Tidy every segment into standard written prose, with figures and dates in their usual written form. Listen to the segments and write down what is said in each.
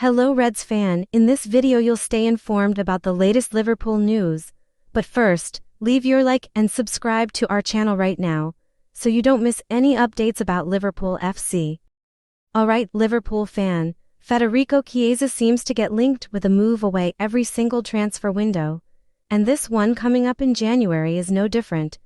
Hello Reds fan, in this video you'll stay informed about the latest Liverpool news. But first, leave your like and subscribe to our channel right now, so you don't miss any updates about Liverpool FC. Alright Liverpool fan, Federico Chiesa seems to get linked with a move away every single transfer window. And this one coming up in January is no different,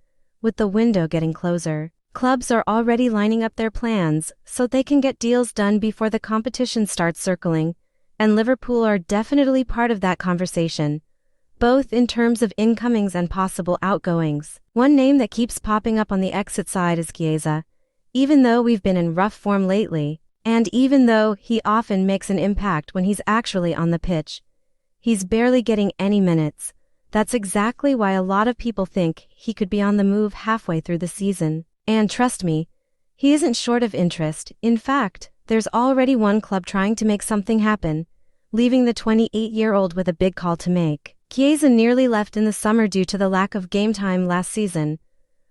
with the window getting closer. Clubs are already lining up their plans so they can get deals done before the competition starts circling, and Liverpool are definitely part of that conversation, both in terms of incomings and possible outgoings. One name that keeps popping up on the exit side is Chiesa. Even though we've been in rough form lately, and even though he often makes an impact when he's actually on the pitch, he's barely getting any minutes. That's exactly why a lot of people think he could be on the move halfway through the season. And trust me, he isn't short of interest. In fact, there's already one club trying to make something happen, leaving the 28-year-old with a big call to make. Chiesa nearly left in the summer due to the lack of game time last season,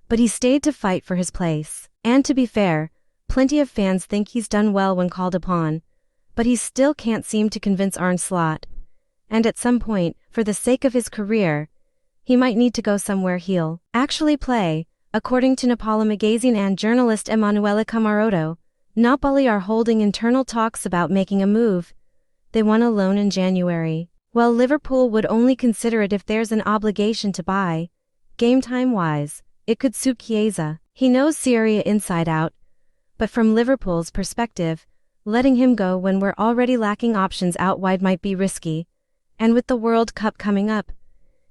but he stayed to fight for his place. And to be fair, plenty of fans think he's done well when called upon, but he still can't seem to convince Arne Slot. And at some point, for the sake of his career, he might need to go somewhere he'll actually play. According to Napoli magazine and journalist Emanuele Camarotto, Napoli are holding internal talks about making a move. They want a loan in January. While Liverpool would only consider it if there's an obligation to buy, game time-wise, it could suit Chiesa. He knows Serie A inside out, but from Liverpool's perspective, letting him go when we're already lacking options out wide might be risky. And with the World Cup coming up,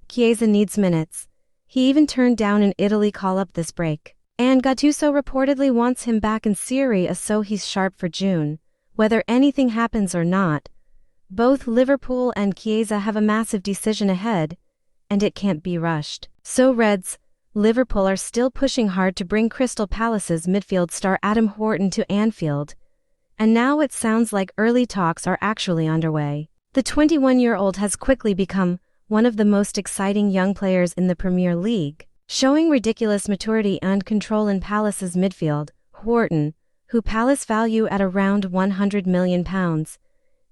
Chiesa needs minutes. He even turned down an Italy call-up this break. And Gattuso reportedly wants him back in Serie A so he's sharp for June. Whether anything happens or not, both Liverpool and Chiesa have a massive decision ahead, and it can't be rushed. So Reds, Liverpool are still pushing hard to bring Crystal Palace's midfield star Adam Wharton to Anfield. And now it sounds like early talks are actually underway. The 21-year-old has quickly become one of the most exciting young players in the Premier League, showing ridiculous maturity and control in Palace's midfield. Wharton, who Palace value at around £100 million,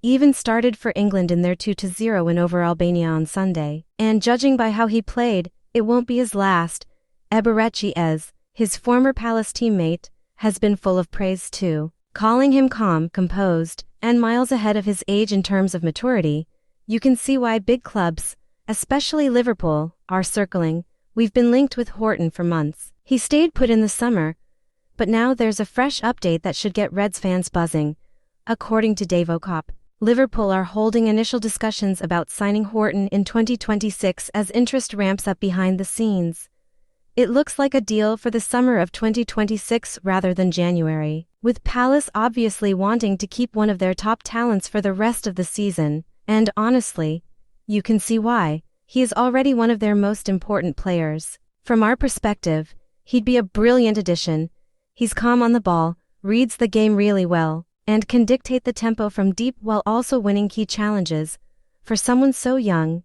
even started for England in their 2-0 win over Albania on Sunday. And judging by how he played, it won't be his last. Eberechi, his former Palace teammate, has been full of praise too, calling him calm, composed, and miles ahead of his age in terms of maturity. You can see why big clubs, especially Liverpool, are circling. We've been linked with Wharton for months. He stayed put in the summer, but now there's a fresh update that should get Reds fans buzzing. According to Dave O'Cop, Liverpool are holding initial discussions about signing Wharton in 2026 as interest ramps up behind the scenes. It looks like a deal for the summer of 2026 rather than January, with Palace obviously wanting to keep one of their top talents for the rest of the season, and honestly, you can see why. He is already one of their most important players. From our perspective, he'd be a brilliant addition. He's calm on the ball, reads the game really well, and can dictate the tempo from deep while also winning key challenges. For someone so young,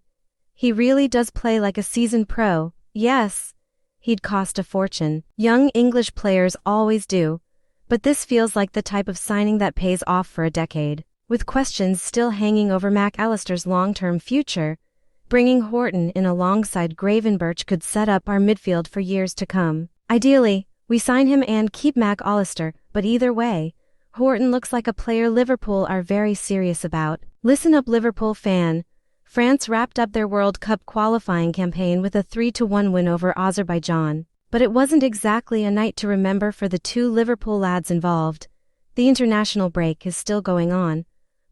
he really does play like a seasoned pro. Yes, he'd cost a fortune. Young English players always do, but this feels like the type of signing that pays off for a decade. With questions still hanging over Mac Allister's long-term future, bringing Wharton in alongside Gravenberch could set up our midfield for years to come. Ideally, we sign him and keep Mac Allister, but either way, Wharton looks like a player Liverpool are very serious about. Listen up Liverpool fan. France wrapped up their World Cup qualifying campaign with a 3-1 win over Azerbaijan. But it wasn't exactly a night to remember for the two Liverpool lads involved. The international break is still going on,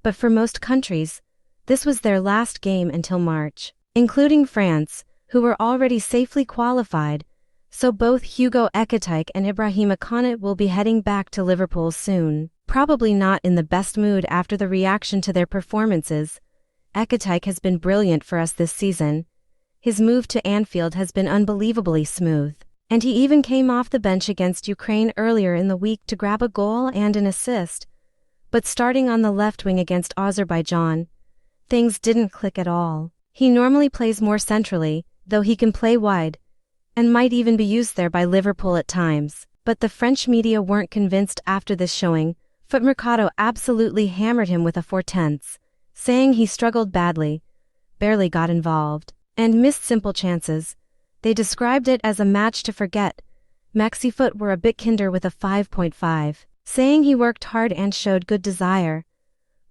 but for most countries, this was their last game until March, including France, who were already safely qualified, so both Hugo Ekitike and Ibrahima Konate will be heading back to Liverpool soon. Probably not in the best mood after the reaction to their performances. Ekitike has been brilliant for us this season. His move to Anfield has been unbelievably smooth, and he even came off the bench against Ukraine earlier in the week to grab a goal and an assist. But starting on the left wing against Azerbaijan, things didn't click at all. He normally plays more centrally, though he can play wide, and might even be used there by Liverpool at times. But the French media weren't convinced after this showing. Foot Mercado absolutely hammered him with a 4/10. saying he struggled badly, barely got involved, and missed simple chances. They described it as a match to forget. Maxi Foot were a bit kinder with a 5.5, saying he worked hard and showed good desire,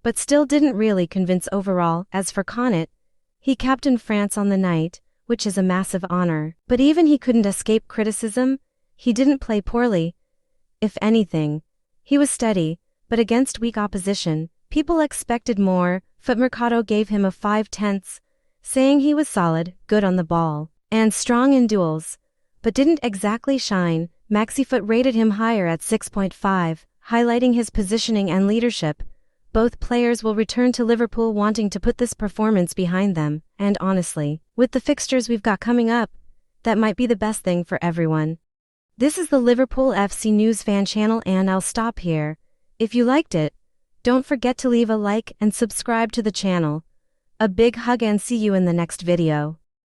but still didn't really convince overall. As for Connaught, he captained France on the night, which is a massive honor, but even he couldn't escape criticism. He didn't play poorly. If anything, he was steady, but against weak opposition, people expected more. Footmercado gave him a 5/10, saying he was solid, good on the ball, and strong in duels, but didn't exactly shine. Maxi Foot rated him higher at 6.5, highlighting his positioning and leadership. Both players will return to Liverpool wanting to put this performance behind them, and honestly, with the fixtures we've got coming up, that might be the best thing for everyone. This is the Liverpool FC News Fan channel, and I'll stop here. If you liked it, don't forget to leave a like and subscribe to the channel. A big hug and see you in the next video.